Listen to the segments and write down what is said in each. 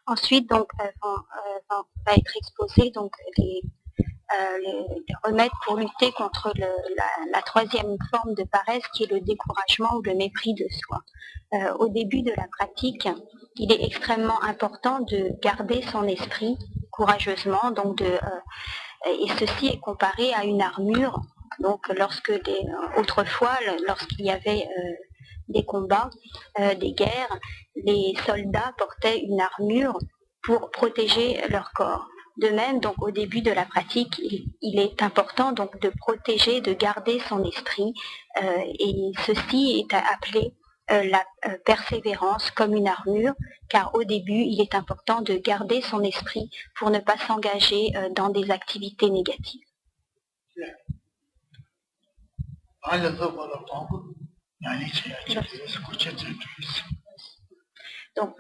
Ensuite, donc, va être exposé donc les remèdes pour lutter contre la troisième forme de paresse qui est le découragement ou le mépris de soi. Au début de la pratique, il est extrêmement important de garder son esprit courageusement, donc et ceci est comparé à une armure. Donc autrefois, lorsqu'il y avait des combats, des guerres, les soldats portaient une armure pour protéger leur corps. De même, donc au début de la pratique, il est important donc de protéger, de garder son esprit, et ceci est appelé la persévérance comme une armure, car au début, il est important de garder son esprit pour ne pas s'engager dans des activités négatives. Donc,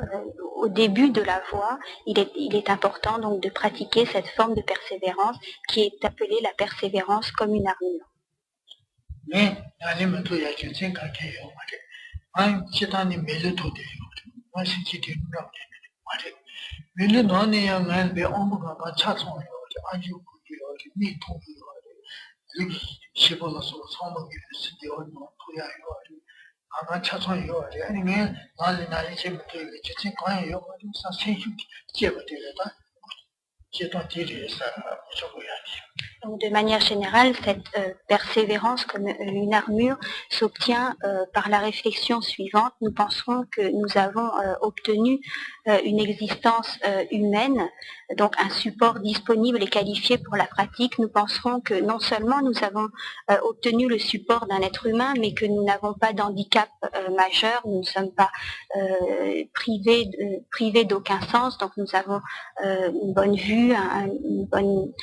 au début de la voie, il est important donc de pratiquer cette forme de persévérance qui est appelée la persévérance comme une armure. Donc, de manière générale, cette persévérance comme une armure s'obtient par la réflexion suivante. Nous penserons que nous avons obtenu une existence humaine, donc un support disponible et qualifié pour la pratique. Nous penserons que non seulement nous avons obtenu le support d'un être humain, mais que nous n'avons pas d'handicap majeur, nous ne sommes pas privés d'aucun sens, donc nous avons une bonne vue, une bonne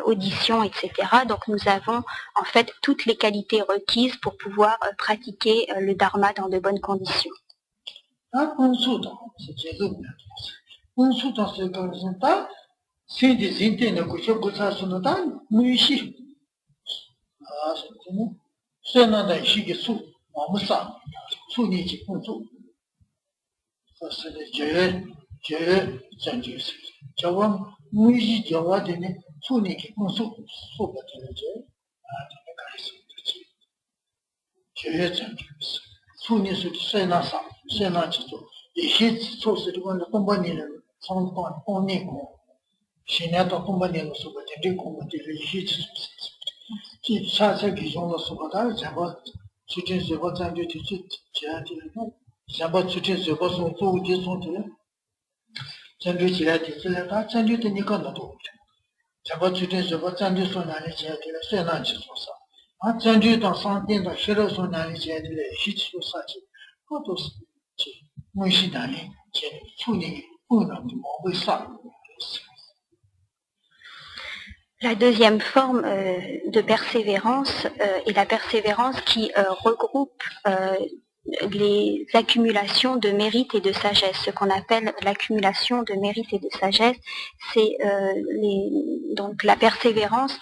audition, etc. Donc nous avons en fait toutes les qualités requises pour pouvoir pratiquer le dharma dans de bonnes conditions. La deuxième forme de persévérance est la persévérance qui regroupe les accumulations de mérite et de sagesse. Ce qu'on appelle l'accumulation de mérite et de sagesse, c'est donc la persévérance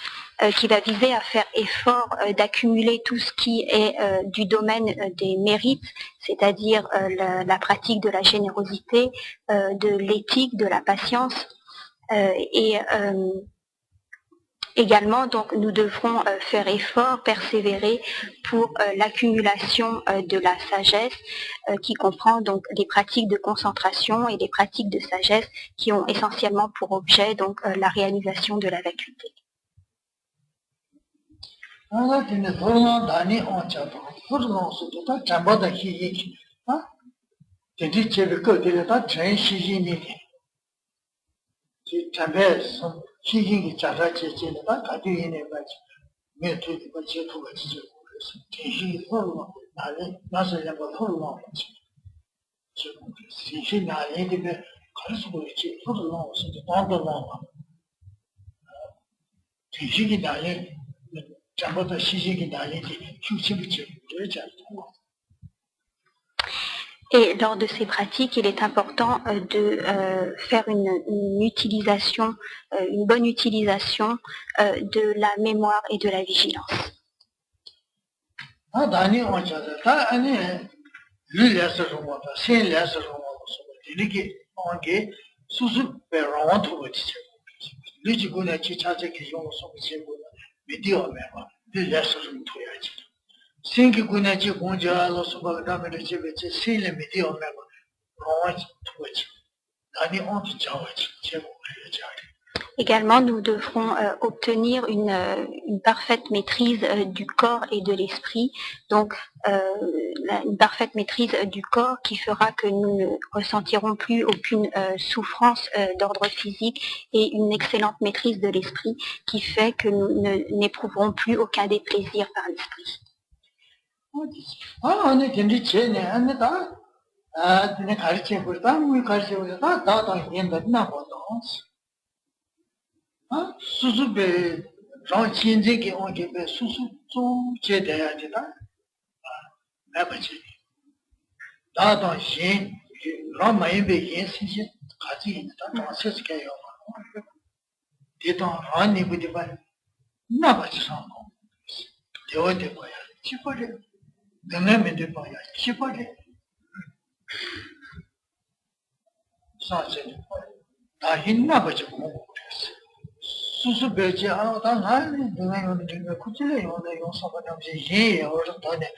qui va viser à faire effort d'accumuler tout ce qui est du domaine des mérites, c'est-à-dire la pratique de la générosité, de l'éthique, de la patience, également, donc, nous devrons faire effort, persévérer pour l'accumulation de la sagesse, qui comprend donc les pratiques de concentration et les pratiques de sagesse qui ont essentiellement pour objet donc la réalisation de la vacuité. Et lors de ces pratiques, il est important de faire une utilisation, une bonne utilisation de la mémoire et de la vigilance. 아 다니 온자다 다 아니 르려서 로마다 신려서 로마서 이렇게 온게 수수 배로한테 거치죠 리지고나 지차적인 용어서 지고 미디어 매마 르려서 좀 토야지 생기고나 지 공자로서 그다음에 집에 신뢰 미디어 매마 로마지 토지 아니 온지 자와지 제고 해야지 Également, nous devrons obtenir une parfaite maîtrise du corps et de l'esprit, donc une parfaite maîtrise du corps qui fera que nous ne ressentirons plus aucune souffrance d'ordre physique et une excellente maîtrise de l'esprit qui fait que nous n'éprouverons plus aucun déplaisir par l'esprit. 수수배 랑 진제게 온게배 수수 좀 제대야 되다 매버지 다도 신 라마이베 예신시 같이 있다 동세스게요 대도 아니 부디바 나바지 상고 대원대 거야 치퍼리 능내면대 거야 치퍼리 사실 다 힘나버지 뭐 수수배지 다 나는 내가 내가 쿠질에 요네 용서가 남지 예 어렸다네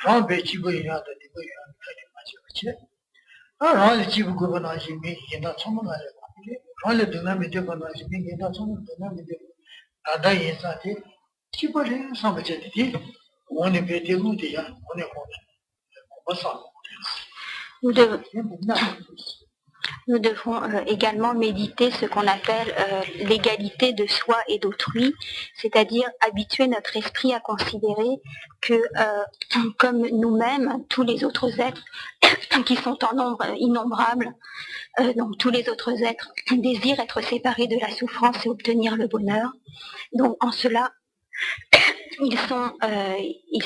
랑 지고이야도 이거야 맞지 아 랑 지고 그거나 지미 얘나 처음에 랑 내가 밑에 거나 지미 얘나 처음에 내가 밑에 나다 예사티 치버리 상배제티 오늘 배대우디야 오늘 오늘 뭐서 Nous devons également méditer ce qu'on appelle l'égalité de soi et d'autrui, c'est-à-dire habituer notre esprit à considérer que comme nous-mêmes, tous les autres êtres qui sont en nombre innombrable, donc tous les autres êtres désirent être séparés de la souffrance et obtenir le bonheur. Donc en cela, ils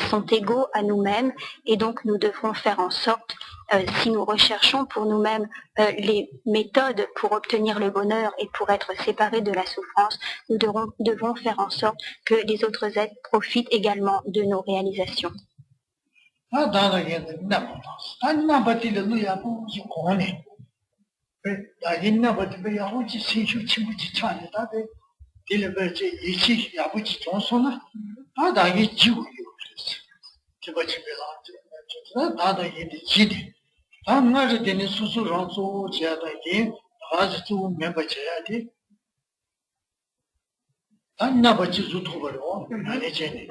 sont égaux à nous-mêmes et donc nous devrons faire en sorte, si nous recherchons pour nous-mêmes les méthodes pour obtenir le bonheur et pour être séparés de la souffrance, nous devons faire en sorte que les autres êtres profitent également de nos réalisations. 딜베지 이치 야부지 존소나 다다기 지구요 그랬어. 저거집에서 다다 얘기 지디. 다음날에 되는 수술을 좀 제하다기 아주 멤버져야 돼. 안나버지 주토버로 아니지.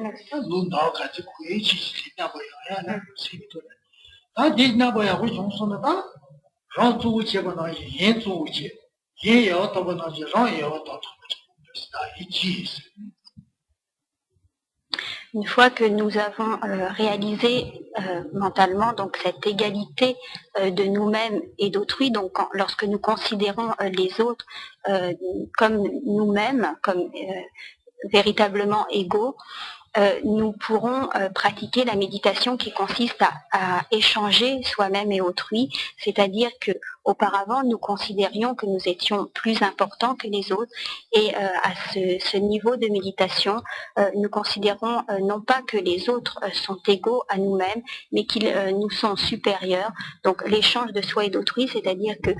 눈다 같이 구해지 나버야 나 생기도. 다 디나버야 우리 존소나다. 라주고 제거나 예주지. 예여 더버나지 라여 더 Une fois que nous avons réalisé mentalement donc cette égalité de nous-mêmes et d'autrui, donc lorsque nous considérons les autres comme nous-mêmes, comme véritablement égaux, nous pourrons pratiquer la méditation qui consiste à échanger soi-même et autrui, c'est-à-dire que auparavant nous considérions que nous étions plus importants que les autres et à ce niveau de méditation, nous considérons non pas que les autres sont égaux à nous-mêmes, mais qu'ils nous sont supérieurs. Donc l'échange de soi et d'autrui, c'est-à-dire que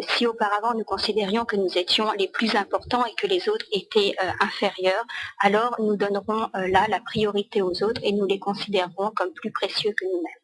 si auparavant nous considérions que nous étions les plus importants et que les autres étaient inférieurs, alors nous donnerons là la priorité aux autres et nous les considérerons comme plus précieux que nous-mêmes.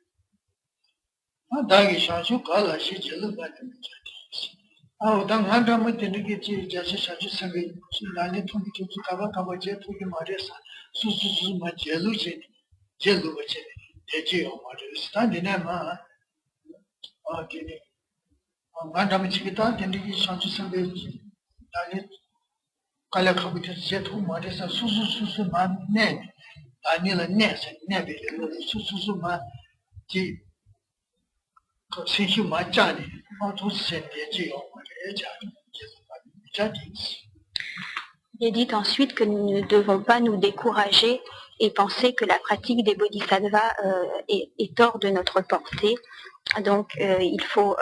Il est dit ensuite que nous ne devons pas nous décourager et penser que la pratique des bodhisattvas est hors de notre portée. Donc il faut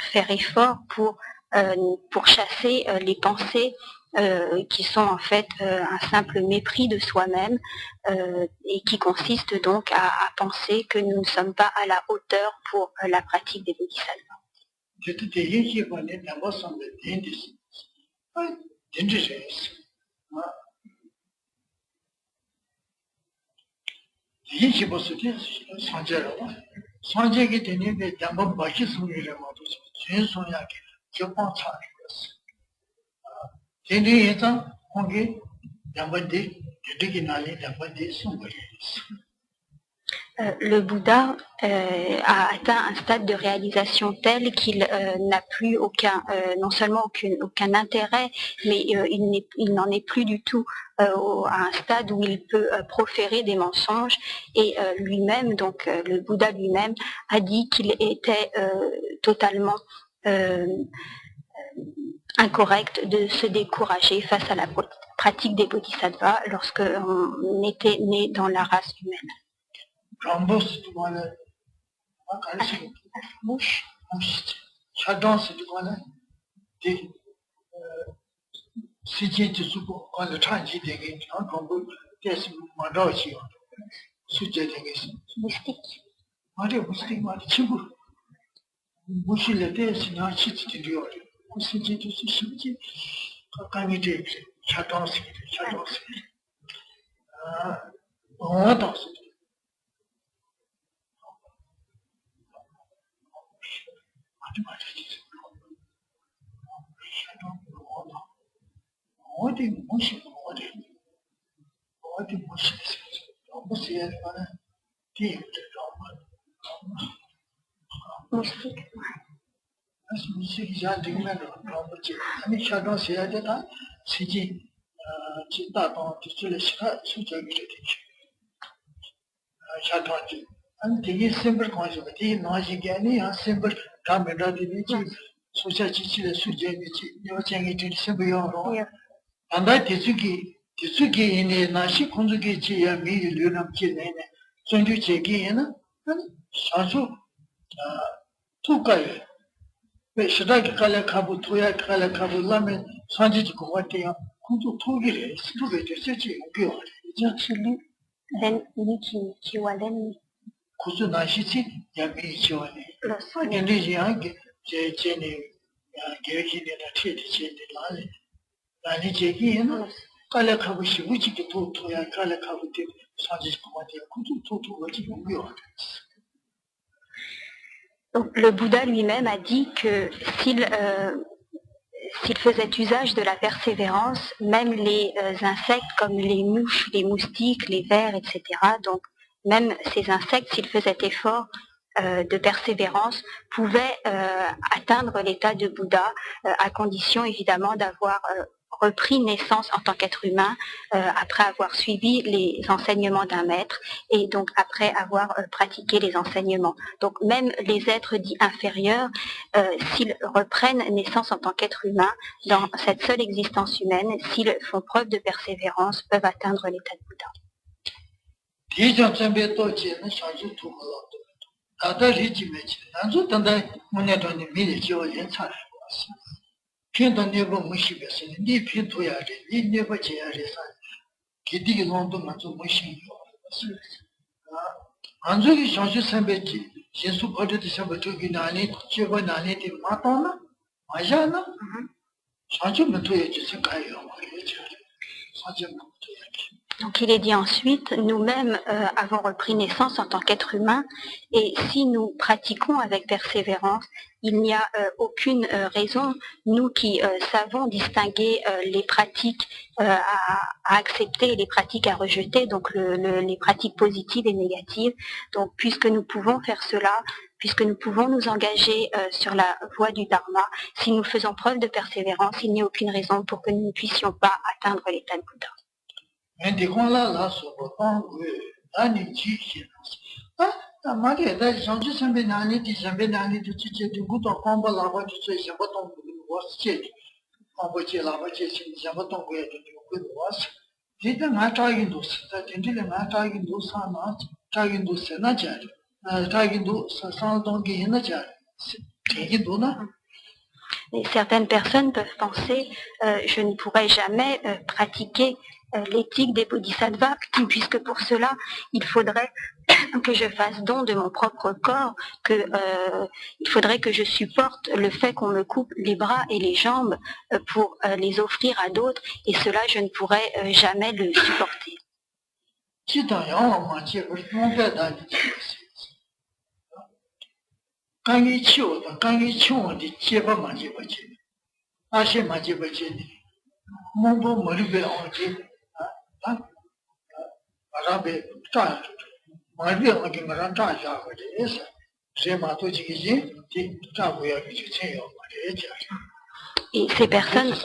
faire effort pour chasser les pensées qui sont en fait un simple mépris de soi-même et qui consistent donc à penser que nous ne sommes pas à la hauteur pour la pratique des bodhisattvas. Le Bouddha a atteint un stade de réalisation tel qu'il n'a plus non seulement aucun intérêt, mais il n'en est plus du tout à un stade où il peut proférer des mensonges. Et lui-même, donc le Bouddha lui-même, a dit qu'il était totalement incorrect de se décourager face à la pratique des bodhisattvas lorsque on était né dans la race humaine. Mouche. Donc, le Bouddha lui-même a dit que s'il faisait usage de la persévérance, même les insectes comme les mouches, les moustiques, les vers, etc., donc même ces insectes, s'ils faisaient effort de persévérance, pouvaient atteindre l'état de Bouddha, à condition évidemment d'avoir repris naissance en tant qu'être humain après avoir suivi les enseignements d'un maître et donc après avoir pratiqué les enseignements. Donc même les êtres dits inférieurs, s'ils reprennent naissance en tant qu'être humain dans cette seule existence humaine, s'ils font preuve de persévérance, peuvent atteindre l'état de Bouddha. Donc il est dit ensuite, nous-mêmes avons repris naissance en tant qu'être humain et si nous pratiquons avec persévérance, il n'y a aucune raison, nous qui savons distinguer les pratiques à accepter et les pratiques à rejeter, donc les pratiques positives et négatives. Donc puisque nous pouvons faire cela, puisque nous pouvons nous engager sur la voie du Dharma, si nous faisons preuve de persévérance, il n'y a aucune raison pour que nous ne puissions pas atteindre l'état de Bouddha. Et certaines personnes peuvent penser je ne pourrai jamais pratiquer l'éthique des bodhisattvas, puisque pour cela, il faudrait que je fasse don de mon propre corps, il faudrait que je supporte le fait qu'on me coupe les bras et les jambes pour les offrir à d'autres, et cela, je ne pourrais jamais le supporter. Et ces personnes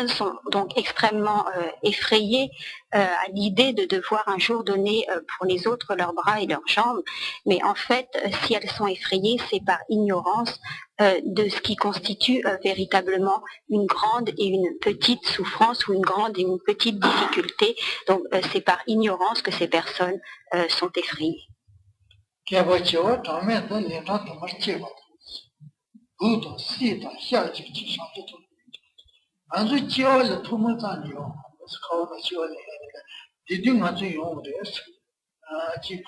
sont donc extrêmement effrayées à l'idée de devoir un jour donner pour les autres leurs bras et leurs jambes. Mais en fait, si elles sont effrayées, c'est par ignorance de ce qui constitue véritablement une grande et une petite souffrance ou une grande et une petite difficulté. Donc c'est par ignorance que ces personnes sont effrayées. Buddha, Sita, Xiaji, Shantu, and the Joel, Tumatanio, Scholar Joel, did you not know this?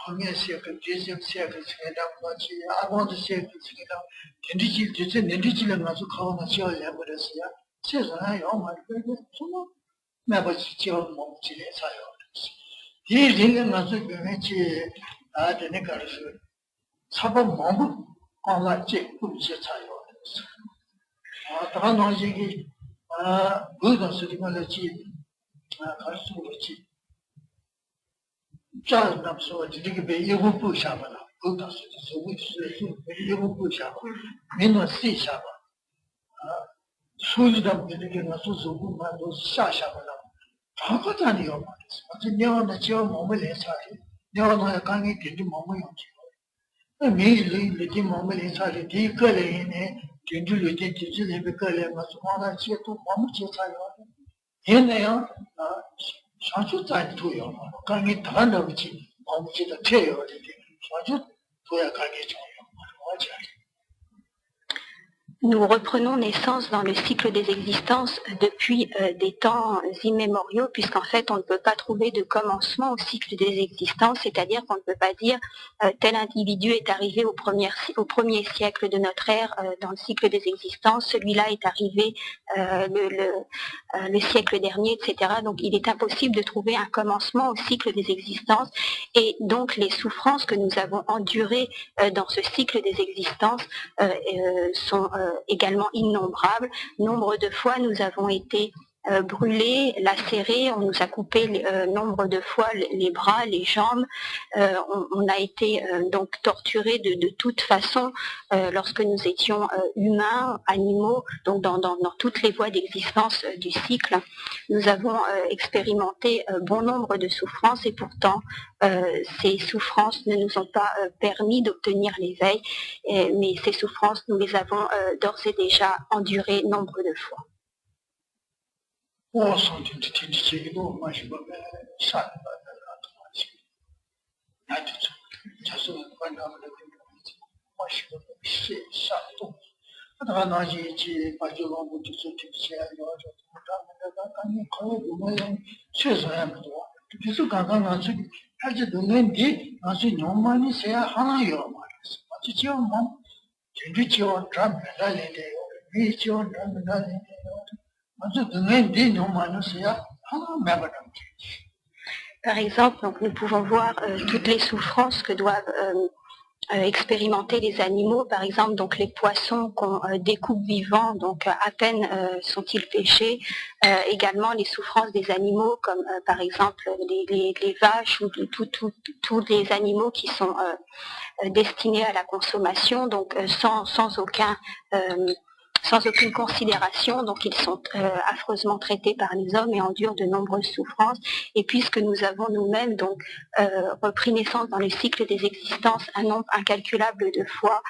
Premier second, second, I want to say, indigenous not to call the Joel, says I, oh my goodness, never Joel Monty, he didn't not to be mentioned at the Nicholas. Saba Mom, on that chick, who says I. 다나지기 부도 스티멀지 갈수로지 자납소 지디게 예고 부샤바나 부도 스티소위스 예고 부샤바 민노 시샤바 수지담 되게 나서 조금 만도 샤샤바나 다가다니요 말이지 어제 녀나 저 몸을 내사리 녀나 강이 되지 몸을 용지 매일이 되지 몸을 내사리 디거래네 진주를 진주를 베컬에 맞고나 지도 너무 지사요. 얘네요. 상주 자투요. 강이 다나오지. 너무 지도 돼요. 상주 도야 가게 줘요. 맞아. Nous reprenons naissance dans le cycle des existences depuis des temps immémoriaux, puisqu'en fait on ne peut pas trouver de commencement au cycle des existences, c'est-à-dire qu'on ne peut pas dire tel individu est arrivé au premier siècle de notre ère dans le cycle des existences, celui-là est arrivé le siècle dernier, etc. Donc il est impossible de trouver un commencement au cycle des existences, et donc les souffrances que nous avons endurées dans ce cycle des existences sont également innombrables. Nombre de fois nous avons été brûlés, lacérés, on nous a coupé nombre de fois les bras, les jambes, on a été donc torturés de toute façon lorsque nous étions humains, animaux, donc dans toutes les voies d'existence du cycle. Nous avons expérimenté bon nombre de souffrances, et pourtant ces souffrances ne nous ont pas permis d'obtenir l'éveil, mais ces souffrances nous les avons d'ores et déjà endurées nombre de fois. Par exemple, donc, nous pouvons voir toutes les souffrances que doivent expérimenter les animaux, par exemple donc les poissons qu'on découpe vivants, donc à peine sont-ils pêchés, également les souffrances des animaux comme par exemple les vaches ou tous les animaux qui sont destinés à la consommation, donc sans aucune considération, donc ils sont affreusement traités par les hommes et endurent de nombreuses souffrances. Et puisque nous avons nous-mêmes donc repris naissance dans le cycle des existences un nombre incalculable de fois,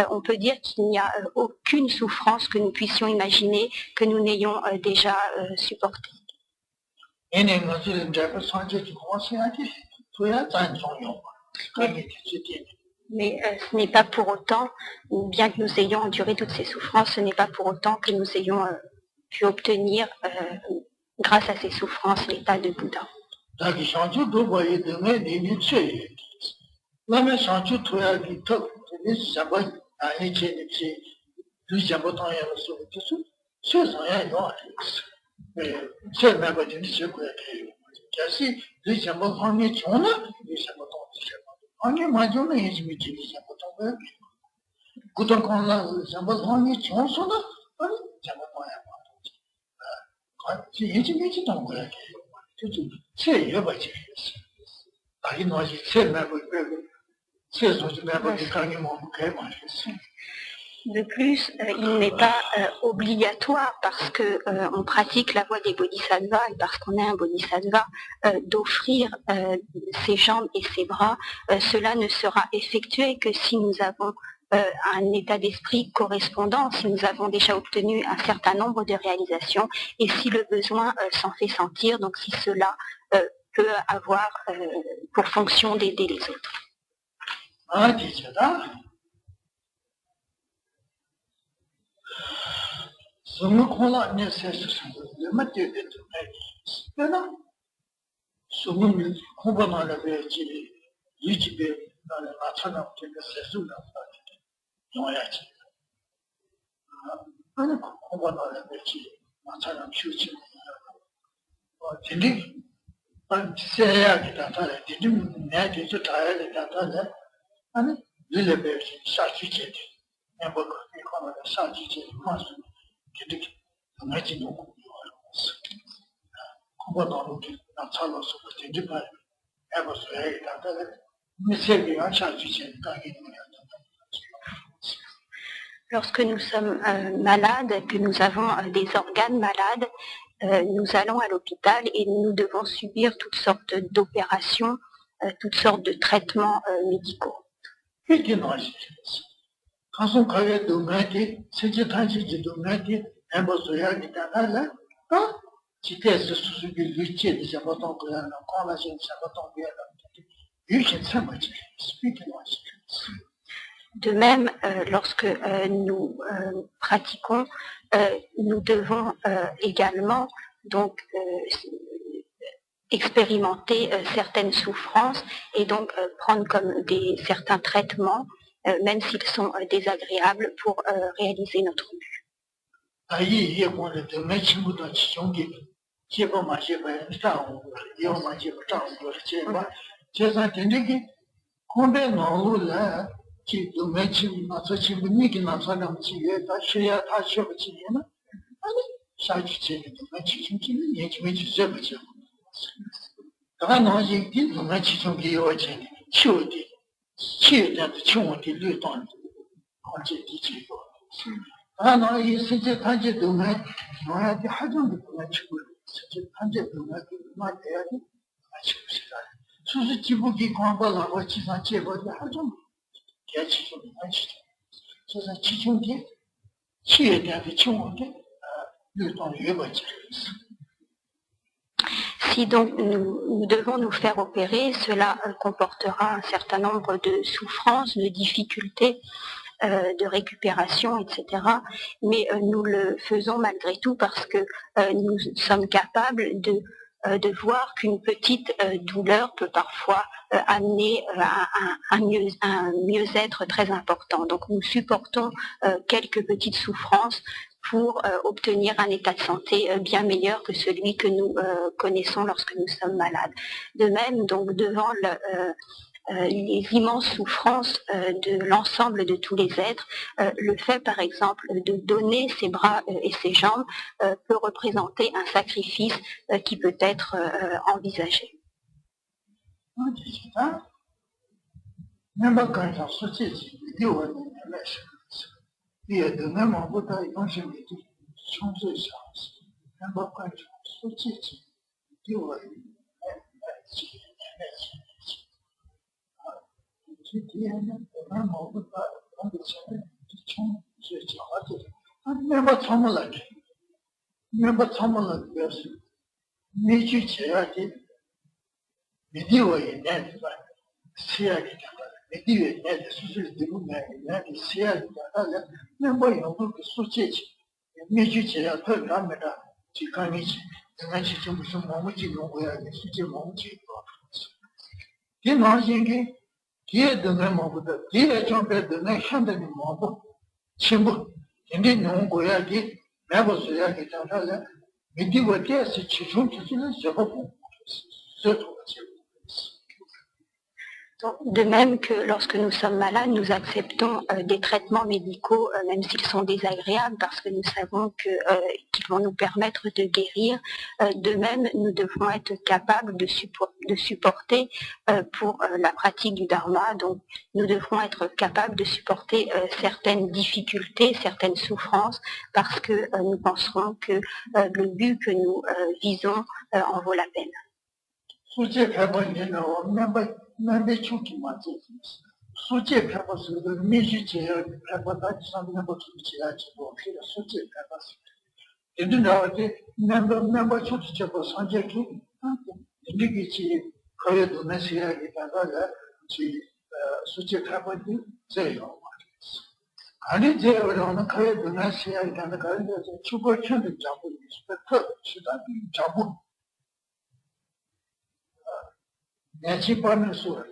on peut dire qu'il n'y a aucune souffrance que nous puissions imaginer que nous n'ayons déjà supportée. Mais ce n'est pas pour autant, bien que nous ayons enduré toutes ces souffrances, ce n'est pas pour autant que nous ayons pu obtenir, grâce à ces souffrances, l'état de Bouddha. De plus, il n'est pas obligatoire parce que on pratique la voie des bodhisattvas et parce qu'on est un bodhisattva d'offrir ses jambes et ses bras. Cela ne sera effectué que si nous avons un état d'esprit correspondant, si nous avons déjà obtenu un certain nombre de réalisations et si le besoin s'en fait sentir, donc si cela peut avoir pour fonction d'aider les autres. Lorsque nous sommes malades, que nous avons des organes malades, nous allons à l'hôpital et nous devons subir toutes sortes d'opérations, toutes sortes de traitements médicaux. De même, lorsque nous pratiquons, nous devons également donc expérimenter certaines souffrances et donc prendre comme certains traitements, même s'ils sont désagréables, pour réaliser notre but. Si donc nous devons nous faire opérer, cela comportera un certain nombre de souffrances, de difficultés, de récupération, etc. Mais nous le faisons malgré tout parce que nous sommes capables de voir qu'une petite douleur peut parfois amener un mieux-être très important. Donc nous supportons quelques petites souffrances pour obtenir un état de santé bien meilleur que celui que nous connaissons lorsque nous sommes malades. De même, donc devant les immenses souffrances de l'ensemble de tous les êtres, le fait par exemple de donner ses bras et ses jambes peut représenter un sacrifice qui peut être envisagé. mais dit il y a des sous de nous mais il y a des ciels mais moi il y a beaucoup de sociétés mais je dis à toi là mais là tu connais mais je suis pas moi qui non ouais c'est moi qui qui non j'ai qui est de même moi qui est champion de nation de moi chimbo indi non goya qui mais vous c'est que ça là mais dit ouais c'est chichon qui c'est pas bon c'est tout. Donc, de même que lorsque nous sommes malades, nous acceptons des traitements médicaux, même s'ils sont désagréables, parce que nous savons qu'ils vont nous permettre de guérir. De même, nous devons être capables de supporter pour la pratique du dharma. Donc, nous devrons être capables de supporter certaines difficultés, certaines souffrances, parce que nous penserons que le but que nous visons en vaut la peine. 수제 배번에는 남배 축이 맞지. 수제 배번은 미지제 배번다 지상에 뭐 지야지고 필요 수제 배번. 근데 나한테 남배 축이 저 산재기 이게 거기도 내시야기 다가가 지 수제 배번이 제요. 아니 제어로는 거기도 내시야기 다가가 주거 천도 잡고 있어. 수다 잡고 내 집안을 쏘았어.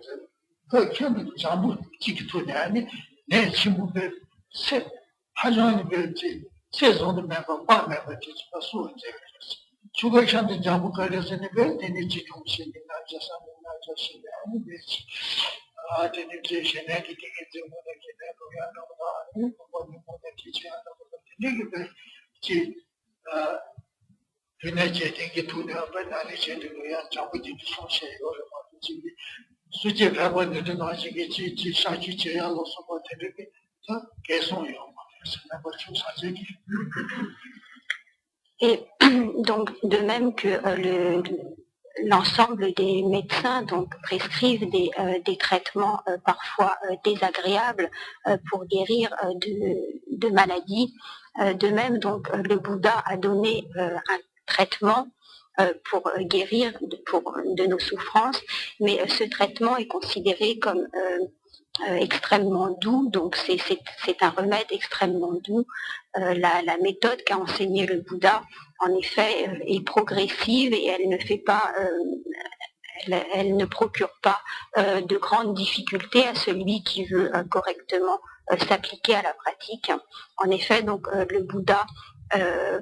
그 견도 전부 지키토네 아니 내 친구들 세 하정이 별지 세종도 매번 밤에도 지키고 쏘았어. 주거šan데 전부 가려서는 별대니 지통신이 나자산이 아니 되지. 아 되니 제신에 기게 되고는 기대로야 너무 뭐는 기치하는 거 되게 그네 제대기 돈이 한번 제대로야 잡으지 소시에요. 수제 배번에도 나중에 지 사지 제야로서 뭐 되게 다 개송해요. 그래서 뭐 좀 사지. Et donc, de même que l'ensemble des médecins donc, prescrivent des traitements parfois désagréables pour guérir de maladies, de même, donc, le Bouddha a donné un traitement pour guérir de nos souffrances, mais ce traitement est considéré comme extrêmement doux, donc c'est un remède extrêmement doux. La méthode qu'a enseignée le Bouddha, en effet, est progressive et elle ne fait pas, elle ne procure pas de grandes difficultés à celui qui veut correctement s'appliquer à la pratique. En effet, donc le Bouddha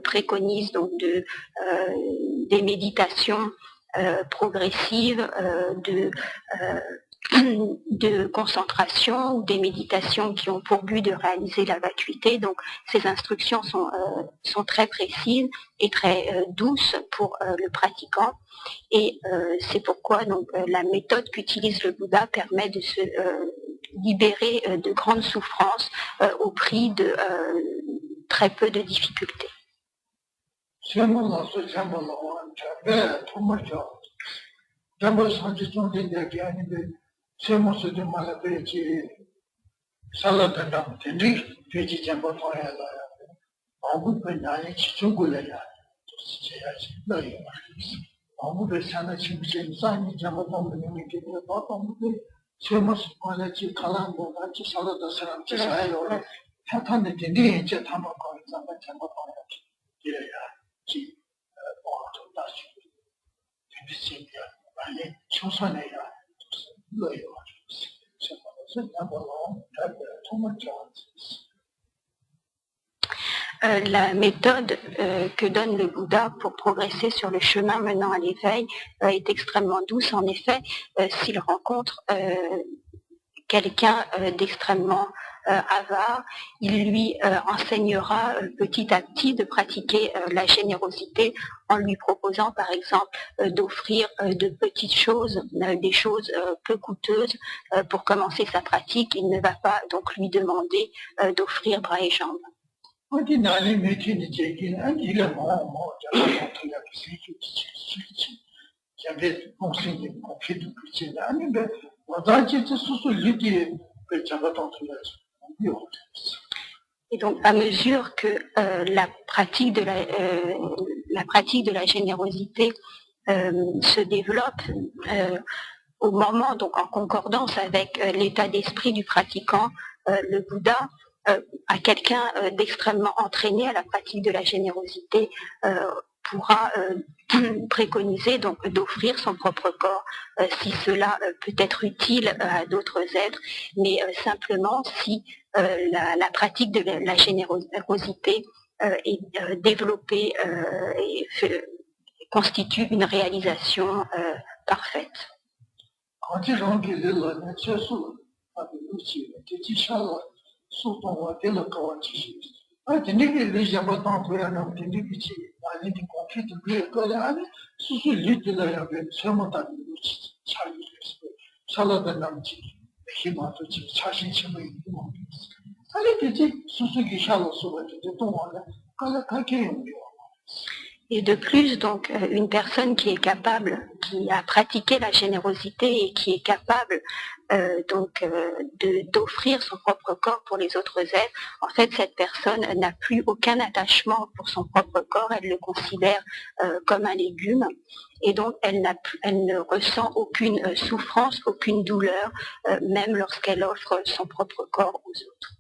préconise donc des méditations progressives, de concentration ou des méditations qui ont pour but de réaliser la vacuité. Donc ces instructions sont très précises et très douces pour le pratiquant. Et c'est pourquoi donc, la méthode qu'utilise le Bouddha permet de se libérer de grandes souffrances au prix de très peu de difficultés. 세모스 좀 말아야지. 살라다다 된지 돼지 잡아 봐야 돼. 아무도 나의 지중구래야. 해야지. 너희 아무도 사는 친구들 산이 잡아 보면 이게 아무도 세모스 말아야지. 칼랑고 같이 살아다 사람 지사요. 타탄데 된지 이제 담아 거기 잡아 봐야지. 이래야 지 좀 다시 된지 아니 초선해야 La méthode que donne le Bouddha pour progresser sur le chemin menant à l'éveil est extrêmement douce. En effet, s'il rencontre quelqu'un d'extrêmement avare, il lui enseignera petit à petit de pratiquer la générosité en lui proposant par exemple d'offrir de petites choses, des choses peu coûteuses pour commencer sa pratique. Il ne va pas donc lui demander d'offrir bras et jambes. Et donc, à mesure que la pratique de la générosité se développe, au moment, donc en concordance avec l'état d'esprit du pratiquant, le Bouddha, à quelqu'un d'extrêmement entraîné à la pratique de la générosité, pourra préconiser donc d'offrir son propre corps si cela peut être utile à d'autres êtres, mais simplement si la pratique de la générosité est développée et constitue une réalisation parfaite. Et de plus, donc, une personne qui est capable, qui a pratiqué la générosité et qui est capable d'offrir son propre corps pour les autres êtres, en fait, cette personne n'a plus aucun attachement pour son propre corps, elle le considère comme un légume, et donc elle ne ressent aucune souffrance, aucune douleur, même lorsqu'elle offre son propre corps aux autres.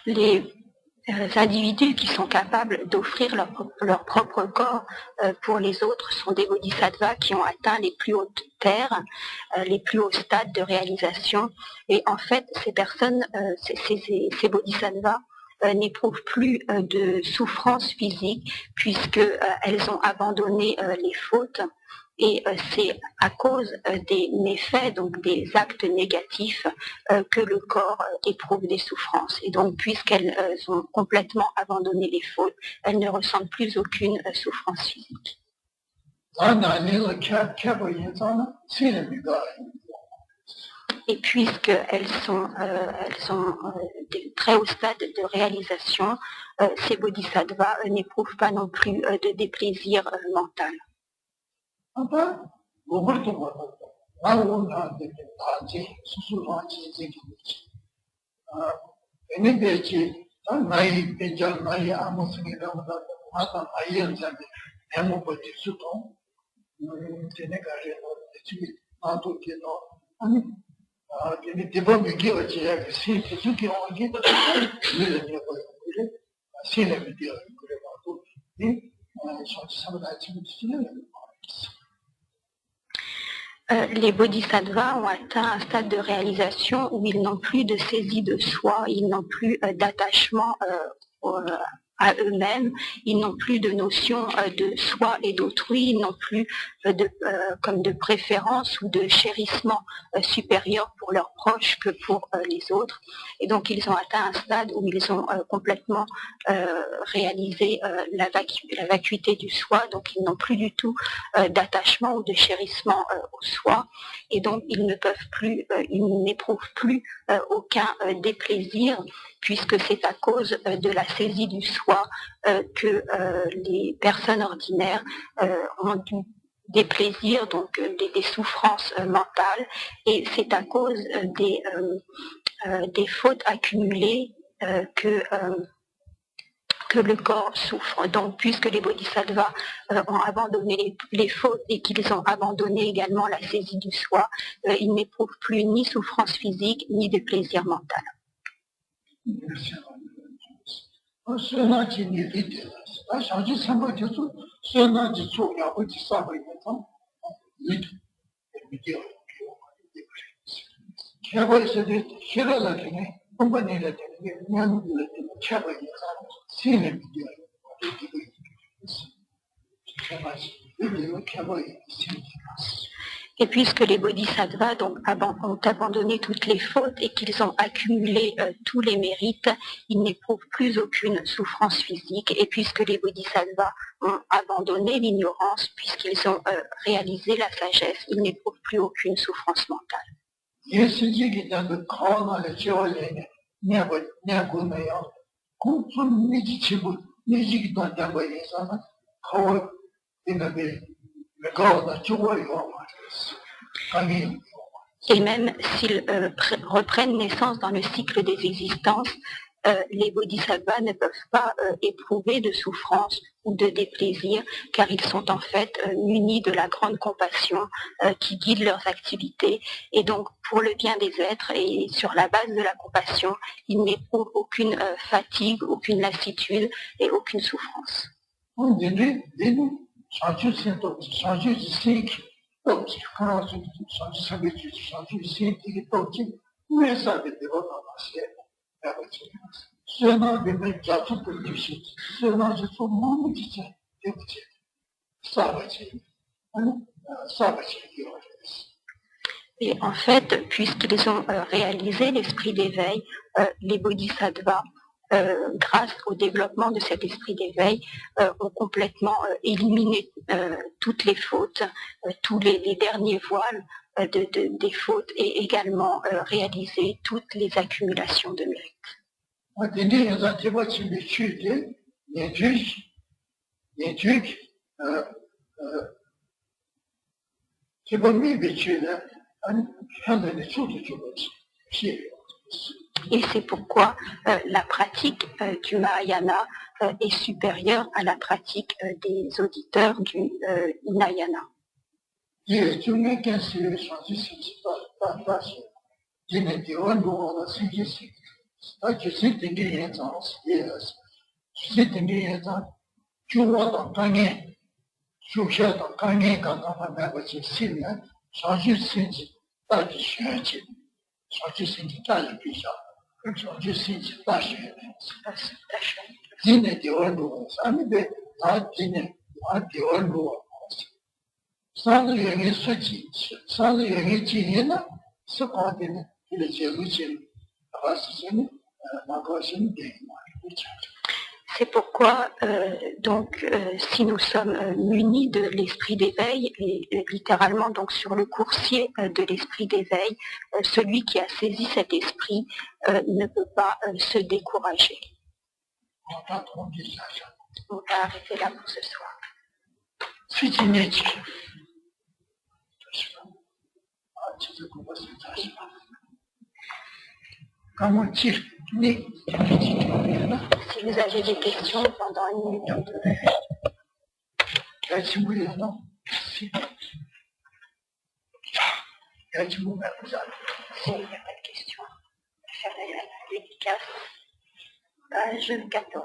Les individus qui sont capables d'offrir leur propre corps pour les autres sont des bodhisattvas qui ont atteint les plus hautes terres, les plus hauts stades de réalisation. Et en fait, ces personnes, ces bodhisattvas, n'éprouvent plus de souffrance physique puisqu'elles ont abandonné les fautes. Et c'est à cause des méfaits, donc des actes négatifs, que le corps éprouve des souffrances. Et donc, puisqu'elles ont complètement abandonné les fautes, elles ne ressentent plus aucune souffrance physique. Et puisqu'elles sont de très hauts stades de réalisation, ces bodhisattvas n'éprouvent pas non plus de déplaisir mental. Les bodhisattvas ont atteint un stade de réalisation où ils n'ont plus de saisie de soi, ils n'ont plus d'attachement à eux-mêmes, ils n'ont plus de notion de soi et d'autrui, ils n'ont plus comme de préférence ou de chérissement supérieur pour leurs proches que pour les autres. Et donc ils ont atteint un stade où ils ont complètement réalisé la vacuité du soi, donc ils n'ont plus du tout d'attachement ou de chérissement au soi, et donc ils n'éprouvent plus aucun déplaisir, puisque c'est à cause de la saisie du soi que les personnes ordinaires ont des plaisirs, donc des souffrances mentales, et c'est à cause des fautes accumulées que le corps souffre. Donc, puisque les bodhisattvas ont abandonné les fautes et qu'ils ont abandonné également la saisie du soi, ils n'éprouvent plus ni souffrance physique, ni de plaisir mental. Et puisque les bodhisattvas donc, ont abandonné toutes les fautes et qu'ils ont accumulé tous les mérites, ils n'éprouvent plus aucune souffrance physique. Et puisque les bodhisattvas ont abandonné l'ignorance, puisqu'ils ont réalisé la sagesse, ils n'éprouvent plus aucune souffrance mentale. Nyagunayan, Kumpun Nijibu, Nijik Dandabayi Sana, Kawa Dinabe, Megawda Chuwa Yomatis, Kami. Et même s'ils reprennent naissance dans le cycle des existences, les bodhisattvas ne peuvent pas éprouver de souffrance ou de déplaisir, car ils sont en fait munis de la grande compassion qui guide leurs activités. Et donc, pour le bien des êtres et sur la base de la compassion, ils n'éprouvent aucune fatigue, aucune lassitude et aucune souffrance. Et en fait, puisqu'ils ont réalisé l'esprit d'éveil, les bodhisattvas, grâce au développement de cet esprit d'éveil, ont complètement éliminé toutes les fautes, tous les derniers voiles des fautes et également réalisé toutes les accumulations de mérite. Et c'est pourquoi la pratique du Mahayana est supérieure à la pratique des auditeurs du Hinayana. C'est pourquoi, si nous sommes munis de l'esprit d'éveil, et littéralement donc sur le coursier de l'esprit d'éveil, celui qui a saisi cet esprit ne peut pas se décourager. On va arrêter là pour ce soir. Si vous avez des questions pendant une minute ou deux. S'il n'y a pas de questions, faire la dédicace, page 14.